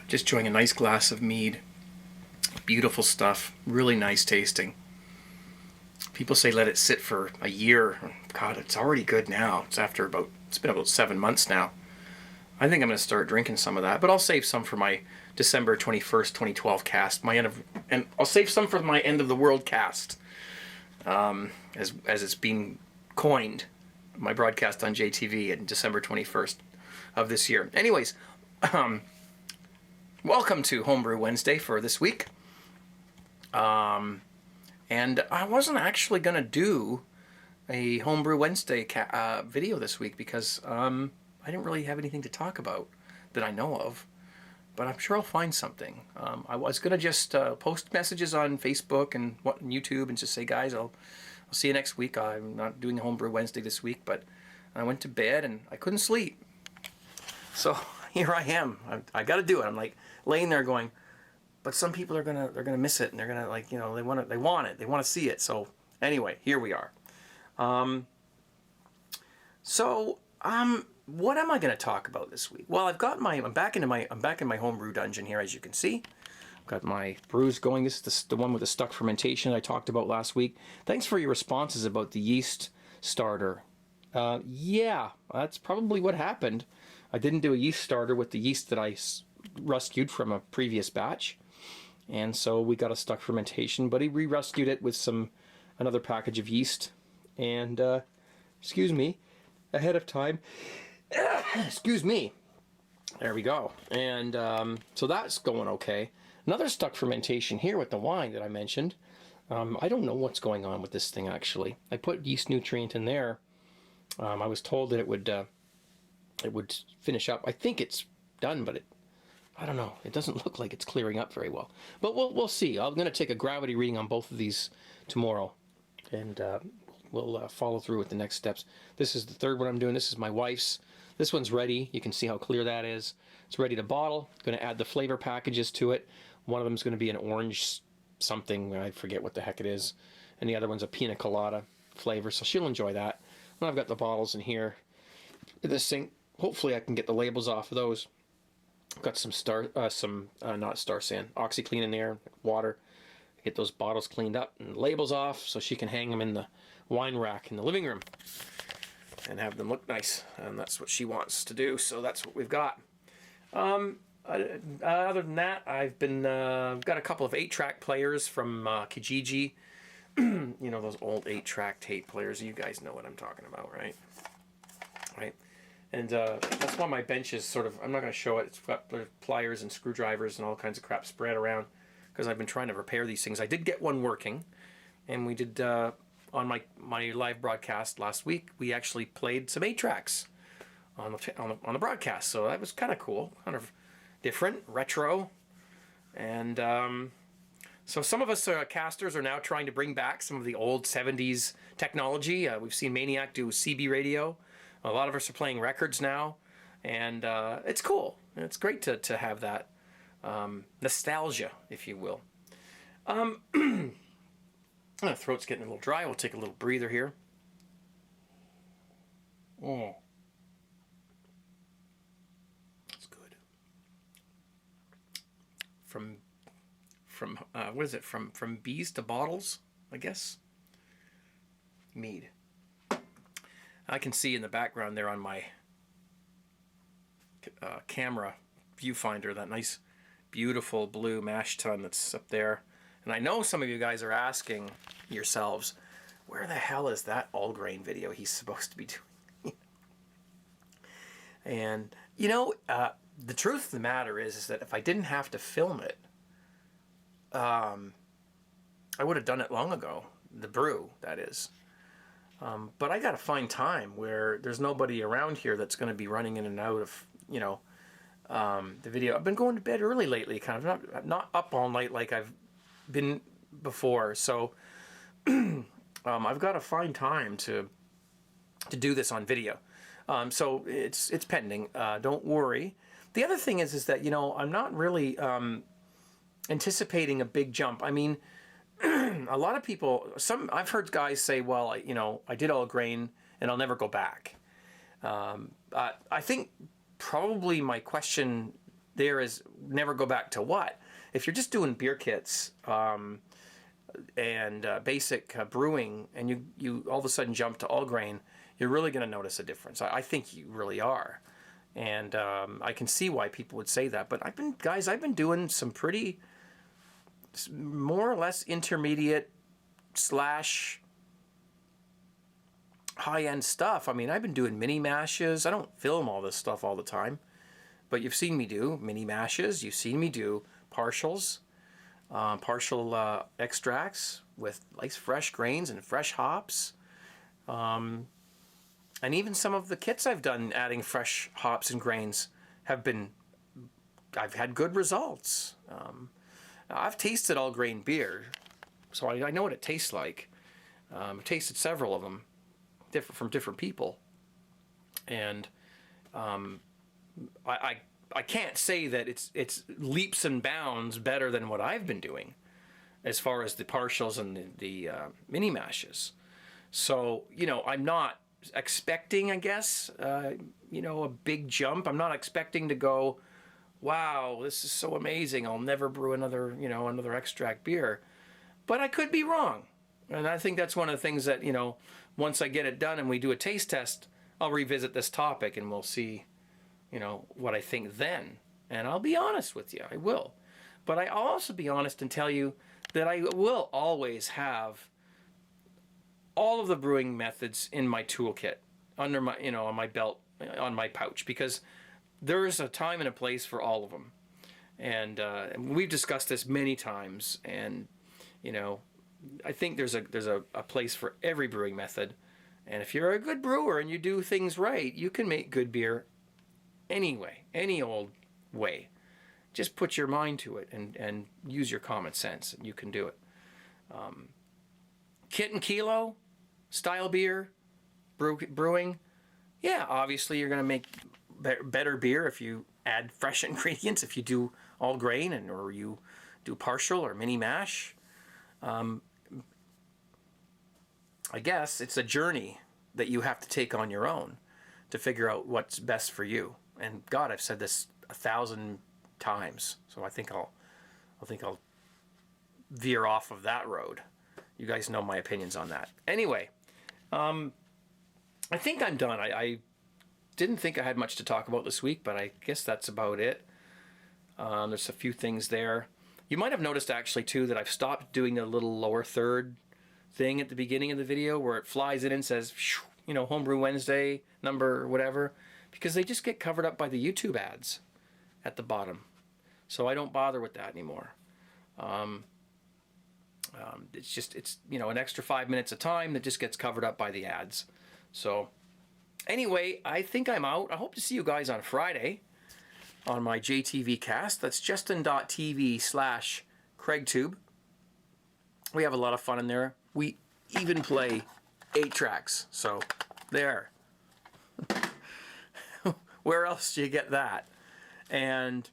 Just enjoying a nice glass of mead. Beautiful stuff. Really nice tasting. People say let it sit for a year. God, it's already good now. It's been about 7 months now. I think I'm going to start drinking some of that, but I'll save some for my December 21st, 2012 cast. And I'll save some for my end of the world cast, as it's being coined. My broadcast on JTV in December 21st of this year. Anyways, welcome to Homebrew Wednesday for this week. And I wasn't actually going to do a Homebrew Wednesday video this week because I didn't really have anything to talk about that I know of. But I'm sure I'll find something. I was going to just post messages on Facebook and YouTube and just say, guys, I'll see you next week. I'm not doing a Homebrew Wednesday this week, but I went to bed and I couldn't sleep. So here I am. I got to do it. I'm like laying there going, but some people they're gonna miss it and they're gonna they want it. They want to see it. So anyway, here we are. What am I going to talk about this week? Well, I'm back in my homebrew dungeon here, as you can see. I've got my brews going. This is the one with the stuck fermentation I talked about last week. Thanks for your responses about the yeast starter. Yeah, that's probably what happened. I didn't do a yeast starter with the yeast that I rescued from a previous batch. And so we got a stuck fermentation, but he re-rescued it with another package of yeast. And, excuse me, ahead of time. Excuse me. There we go. And so that's going okay. Another stuck fermentation here with the wine that I mentioned. I don't know what's going on with this thing, actually. I put yeast nutrient in there. I was told that it would finish up. I think it's done, but I don't know. It doesn't look like it's clearing up very well. But we'll see. I'm going to take a gravity reading on both of these tomorrow. And we'll follow through with the next steps. This is the third one I'm doing. This is my wife's. This one's ready. You can see how clear that is. It's ready to bottle. Going to add the flavor packages to it. One of them is going to be an orange something. I forget what the heck it is. And the other one's a pina colada flavor. So she'll enjoy that. And I've got the bottles in here. This sink. Hopefully I can get the labels off of those. I've got some not Star San, OxyClean in there, water. Get those bottles cleaned up and labels off so she can hang them in the wine rack in the living room and have them look nice. And that's what she wants to do, so that's what we've got. Other than that, I've got a couple of 8-track players from Kijiji. You know, those old 8-track tape players. You guys know what I'm talking about, right? Right. And that's why my bench is sort of, I'm not going to show it. It's got pliers and screwdrivers and all kinds of crap spread around because I've been trying to repair these things. I did get one working, and we did, on my live broadcast last week, we actually played some 8-tracks on the broadcast. So that was kind of cool, kind of different, retro. And so some of us casters are now trying to bring back some of the old 70s technology. We've seen Maniac do CB radio. A lot of us are playing records now, and it's cool. It's great to have that nostalgia, if you will. My throat's getting a little dry. We'll take a little breather here. Oh, that's good. From what is it? From bees to bottles, I guess. Mead. I can see in the background there on my camera viewfinder that nice, beautiful blue mash tun that's up there. And I know some of you guys are asking yourselves, where the hell is that all grain video he's supposed to be doing? And, the truth of the matter is that if I didn't have to film it, I would have done it long ago. The brew, that is. But I got to find time where there's nobody around here that's going to be running in and out of, the video. I've been going to bed early lately, kind of not up all night like I've been before. So I've got to find time to do this on video. So it's pending. Don't worry. The other thing is that, I'm not really anticipating a big jump. I mean, a lot of people, I've heard guys say, well, I did all grain and I'll never go back. I think probably my question there is never go back to what. If you're just doing beer kits and basic brewing, and you all of a sudden jump to all grain, you're really going to notice a difference. I think you really are. And I can see why people would say that. But I've been doing some pretty, more or less intermediate / high-end stuff. I mean, I've been doing mini mashes. I don't film all this stuff all the time, but you've seen me do mini mashes. You've seen me do partials, partial extracts with nice fresh grains and fresh hops. And even some of the kits I've done adding fresh hops and grains I've had good results. I've tasted all grain beer, so I know what it tastes like. I've tasted several of them, from different people, and I can't say that it's leaps and bounds better than what I've been doing as far as the partials and the mini mashes. So I'm not expecting, I guess, a big jump. I'm not expecting to go, wow, this is so amazing, I'll never brew another extract beer. But I could be wrong. And I think that's one of the things that, once I get it done and we do a taste test, I'll revisit this topic and we'll see, what I think then. And I'll be honest with you, I will. But I'll also be honest and tell you that I will always have all of the brewing methods in my toolkit, under my, on my belt, on my pouch, because there's a time and a place for all of them. And we've discussed this many times, and, I think there's a place for every brewing method. And if you're a good brewer and you do things right, you can make good beer anyway, any old way. Just put your mind to it and use your common sense, and you can do it. Kit and kilo style beer brewing, yeah, obviously you're going to make better beer if you add fresh ingredients, if you do all grain or you do partial or mini mash. I guess it's a journey that you have to take on your own to figure out what's best for you. And God, I've said this 1,000 times, so I think I'll veer off of that road. You guys know my opinions on that. Anyway, I think I'm done. I didn't think I had much to talk about this week, but I guess that's about it. There's a few things there. You might have noticed actually too that I've stopped doing the little lower third thing at the beginning of the video where it flies in and says, Homebrew Wednesday number or whatever, because they just get covered up by the YouTube ads at the bottom. So I don't bother with that anymore. It's an extra 5 minutes of time that just gets covered up by the ads. So anyway, I think I'm out. I hope to see you guys on Friday on my JTV cast. That's justin.tv/CraigTube. We have a lot of fun in there. We even play 8 tracks. So there. Where else do you get that? And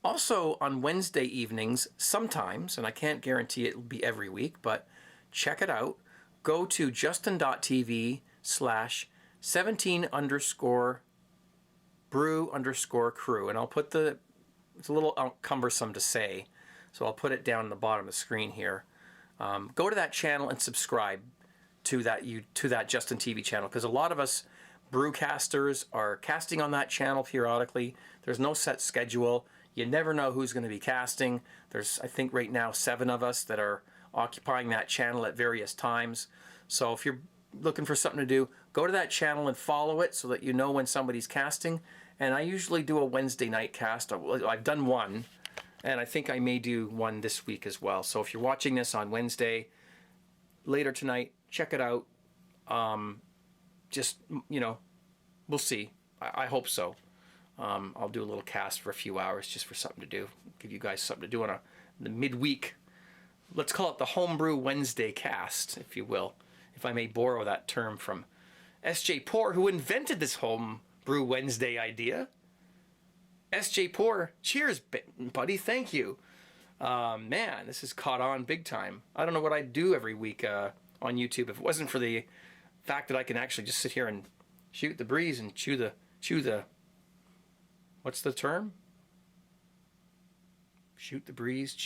also on Wednesday evenings, sometimes, and I can't guarantee it will be every week, but check it out. Go to justin.tv/17_brew_crew. And I'll put it's a little cumbersome to say, so I'll put it down on the bottom of the screen here. Go to that channel and subscribe to that Justin TV channel, because a lot of us brewcasters are casting on that channel periodically. There's no set schedule. You never know who's going to be casting. There's, I think right now, 7 of us that are occupying that channel at various times. So if you're looking for something to do, go to that channel and follow it so that you know when somebody's casting. And I usually do a Wednesday night cast. I've done one, and I think I may do one this week as well. So if you're watching this on Wednesday, later tonight, check it out. We'll see. I hope so. I'll do a little cast for a few hours just for something to do. Give you guys something to do on the midweek. Let's call it the Homebrew Wednesday cast, if you will. If I may borrow that term from S.J. Poor, who invented this Homebrew Wednesday idea. S.J. Poor, cheers, buddy. Thank you. Man, this has caught on big time. I don't know what I'd do every week on YouTube if it wasn't for the fact that I can actually just sit here and shoot the breeze and chew the What's the term? Shoot the breeze,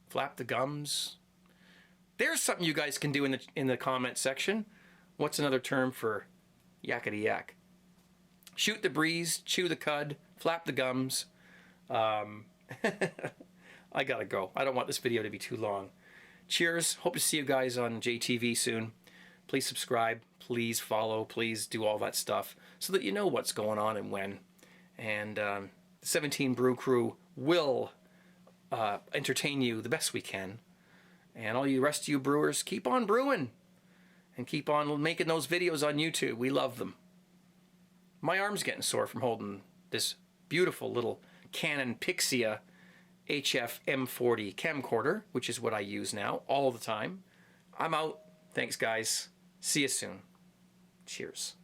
flap the gums. There's something you guys can do in the comment section. What's another term for yakety yak? Shoot the breeze, chew the cud, flap the gums. I gotta go. I don't want this video to be too long. Cheers. Hope to see you guys on JTV soon. Please subscribe. Please follow. Please do all that stuff so that you know what's going on and when. And the 17 Brew Crew will entertain you the best we can. And all you rest of you brewers, keep on brewing. And keep on making those videos on YouTube. We love them. My arm's getting sore from holding this beautiful little Canon Pixia HF M40 camcorder, which is what I use now all the time. I'm out. Thanks, guys. See you soon. Cheers.